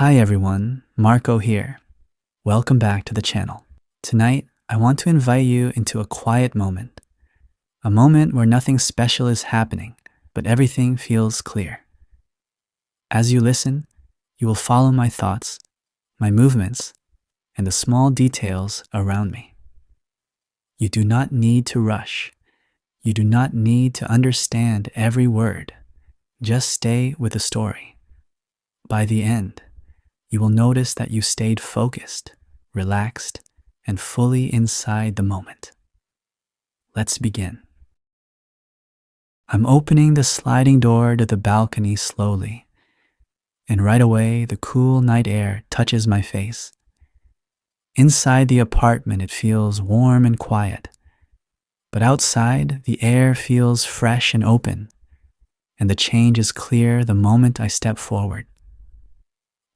Hi everyone, Marco here. Welcome back to the channel. Tonight, I want to invite you into a quiet moment. A moment where nothing special is happening, but everything feels clear. As you listen, you will follow my thoughts, my movements, and the small details around me. You do not need to rush. You do not need to understand every word. Just stay with the story. By the end, you will notice that you stayed focused, relaxed, and fully inside the moment. Let's begin. I'm opening the sliding door to the balcony slowly, and right away the cool night air touches my face. Inside the apartment it feels warm and quiet, but outside the air feels fresh and open, and the change is clear the moment I step forward.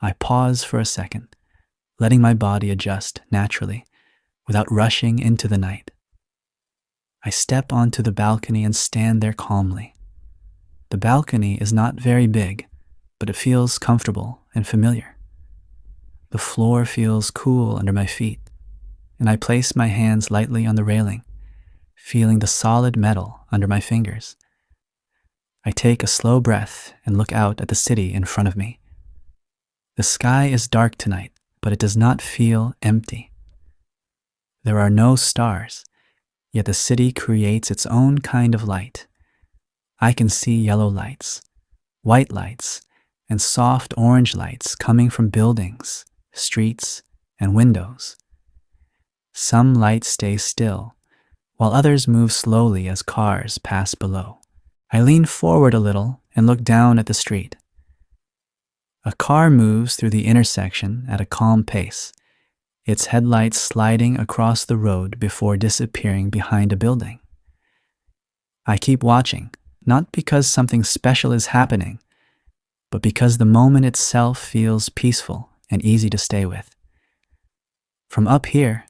I pause for a second, letting my body adjust naturally without rushing into the night. I step onto the balcony and stand there calmly. The balcony is not very big, but it feels comfortable and familiar. The floor feels cool under my feet, and I place my hands lightly on the railing, feeling the solid metal under my fingers. I take a slow breath and look out at the city in front of me. The sky is dark tonight, but it does not feel empty. There are no stars, yet the city creates its own kind of light. I can see yellow lights, white lights, and soft orange lights coming from buildings, streets, and windows. Some lights stay still, while others move slowly as cars pass below. I lean forward a little and look down at the street. A car moves through the intersection at a calm pace, its headlights sliding across the road before disappearing behind a building. I keep watching, not because something special is happening, but because the moment itself feels peaceful and easy to stay with. From up here,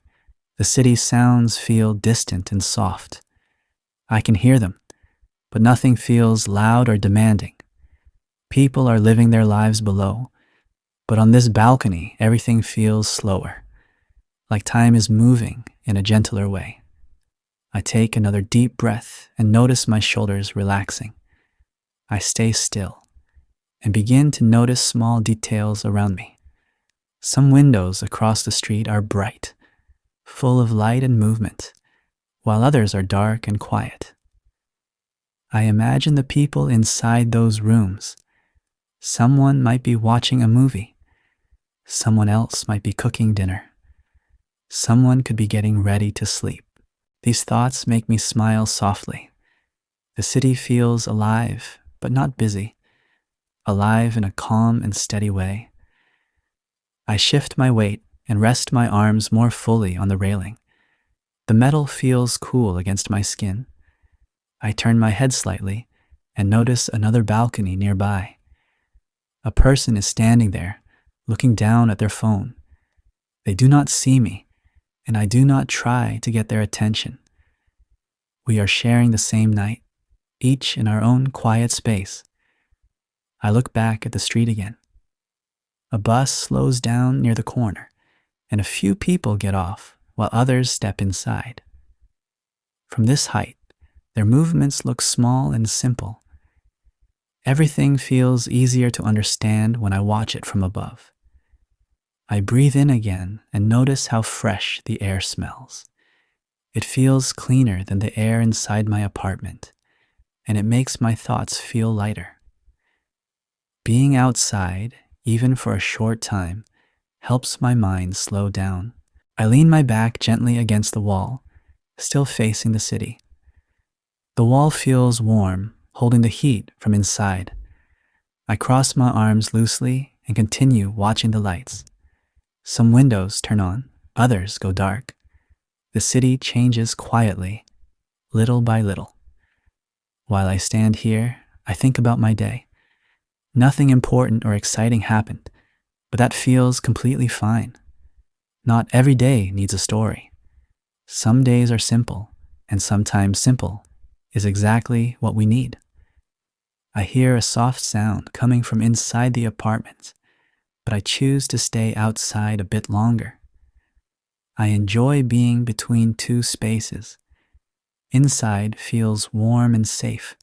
the city's sounds feel distant and soft. I can hear them, but nothing feels loud or demanding. People are living their lives below, but on this balcony, everything feels slower, like time is moving in a gentler way. I take another deep breath and notice my shoulders relaxing. I stay still and begin to notice small details around me. Some windows across the street are bright, full of light and movement, while others are dark and quiet. I imagine the people inside those rooms. Someone might be watching a movie. Someone else might be cooking dinner. Someone could be getting ready to sleep. These thoughts make me smile softly. The city feels alive, but not busy. Alive in a calm and steady way. I shift my weight and rest my arms more fully on the railing. The metal feels cool against my skin. I turn my head slightly and notice another balcony nearby. A person is standing there, looking down at their phone. They do not see me, and I do not try to get their attention. We are sharing the same night, each in our own quiet space. I look back at the street again. A bus slows down near the corner, and a few people get off while others step inside. From this height, their movements look small and simple. Everything feels easier to understand when I watch it from above. I breathe in again and notice how fresh the air smells. It feels cleaner than the air inside my apartment, and it makes my thoughts feel lighter. Being outside, even for a short time, helps my mind slow down. I lean my back gently against the wall, still facing the city. The wall feels warm, holding the heat from inside. I cross my arms loosely and continue watching the lights. Some windows turn on, others go dark. The city changes quietly, little by little. While I stand here, I think about my day. Nothing important or exciting happened, but that feels completely fine. Not every day needs a story. Some days are simple, and sometimes simple is exactly what we need. I hear a soft sound coming from inside the apartment. but I choose to stay outside a bit longer. I enjoy being between two spaces. Inside feels warm and safe.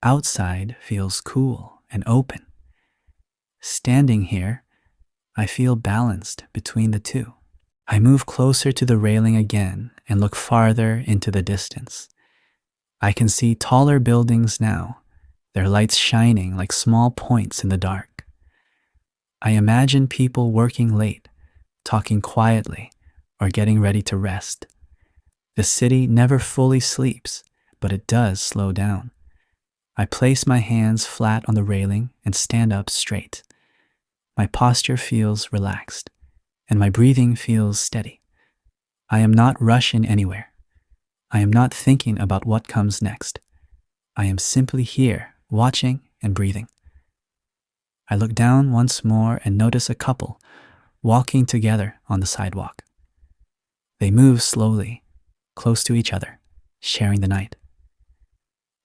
Outside feels cool and open. Standing here, I feel balanced between the two. I move closer to the railing again and look farther into the distance. I can see taller buildings now, their lights shining like small points in the dark. I imagine people working late, talking quietly, or getting ready to rest. The city never fully sleeps, but it does slow down. I place my hands flat on the railing and stand up straight. My posture feels relaxed, and my breathing feels steady. I am not rushing anywhere. I am not thinking about what comes next. I am simply here, watching and breathing. I look down once more and notice a couple walking together on the sidewalk. They move slowly, close to each other, sharing the night.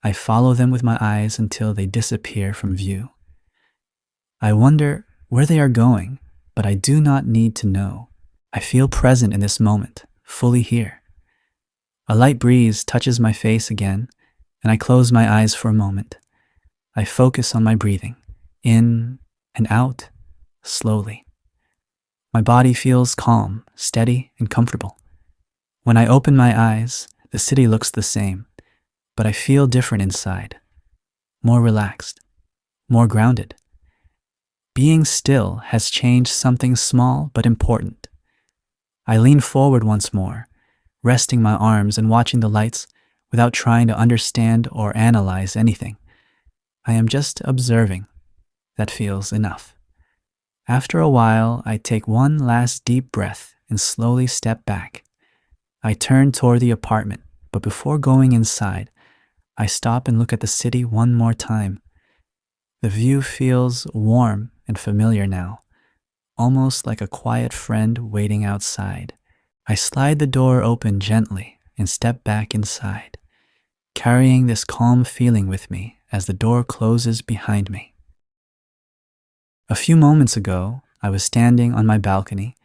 I follow them with my eyes until they disappear from view. I wonder where they are going, but I do not need to know. I feel present in this moment, fully here. A light breeze touches my face again, and I close my eyes for a moment. I focus on my breathing, in and out, slowly. My body feels calm, steady, and comfortable. When I open my eyes, the city looks the same, but I feel different inside, more relaxed, more grounded. Being still has changed something small but important. I lean forward once more, resting my arms and watching the lights without trying to understand or analyze anything. I am just observing. That feels enough. After a while, I take one last deep breath and slowly step back. I turn toward the apartment, but before going inside, I stop and look at the city one more time. The view feels warm and familiar now, almost like a quiet friend waiting outside. I slide the door open gently and step back inside, carrying this calm feeling with me as the door closes behind me. A few moments ago, I was standing on my balcony,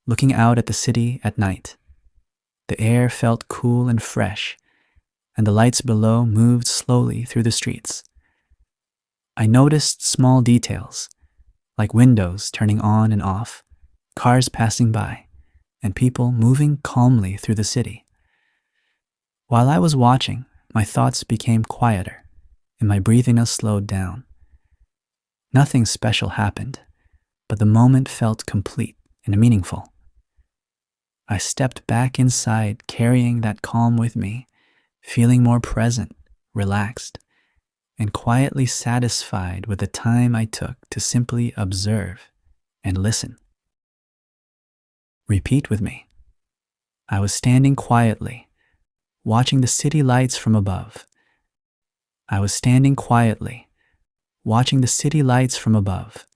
looking out at the city at night. The air felt cool and fresh, and the lights below moved slowly through the streets. I noticed small details, like windows turning on and off, cars passing by, and people moving calmly through the city. While I was watching, my thoughts became quieter, and my breathing slowed down. Nothing special happened, but the moment felt complete and meaningful. I stepped back inside, carrying that calm with me, feeling more present, relaxed, and quietly satisfied with the time I took to simply observe and listen. Repeat with me. I was standing quietly, watching the city lights from above. I was standing quietly, watching the city lights from above.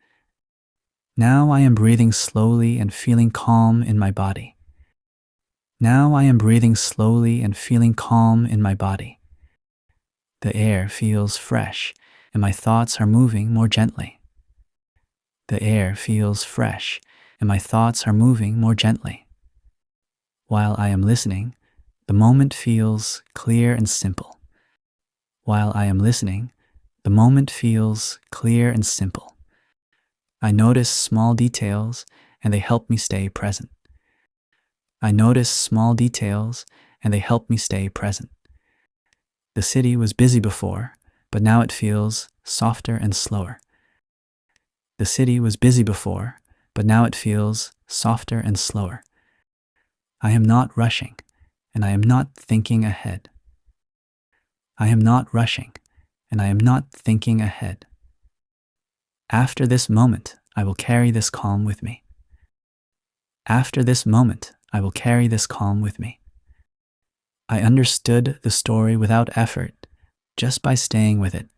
Now I am breathing slowly and feeling calm in my body. Now I am breathing slowly and feeling calm in my body. The air feels fresh, and my thoughts are moving more gently. The air feels fresh, and my thoughts are moving more gently. While I am listening, the moment feels clear and simple. While I am listening, the moment feels clear and simple. I notice small details, and they help me stay present. I notice small details, and they help me stay present. The city was busy before, but now it feels softer and slower. The city was busy before, but now it feels softer and slower. I am not rushing, and I am not thinking ahead. I am not rushing, and I am not thinking ahead. After this moment, I will carry this calm with me. After this moment, I will carry this calm with me. I understood the story without effort, just by staying with it.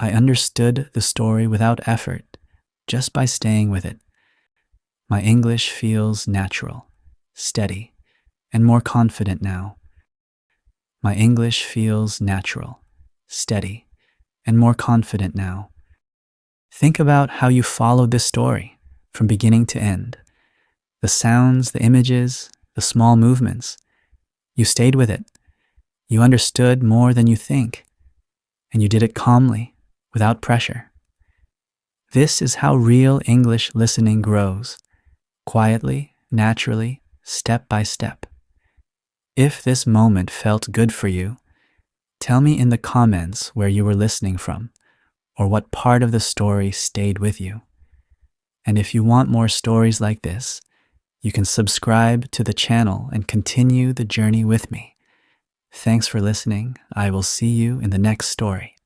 I understood the story without effort, just by staying with it. My English feels natural, steady, and more confident now. My English feels natural, steady, and more confident now. Think about how you followed this story from beginning to end. The sounds, the images, the small movements. You stayed with it. You understood more than you think, and you did it calmly, without pressure. This is how real English listening grows, quietly, naturally, step by step. If this moment felt good for you, tell me in the comments where you were listening from, or what part of the story stayed with you. And if you want more stories like this, you can subscribe to the channel and continue the journey with me. Thanks for listening. I will see you in the next story.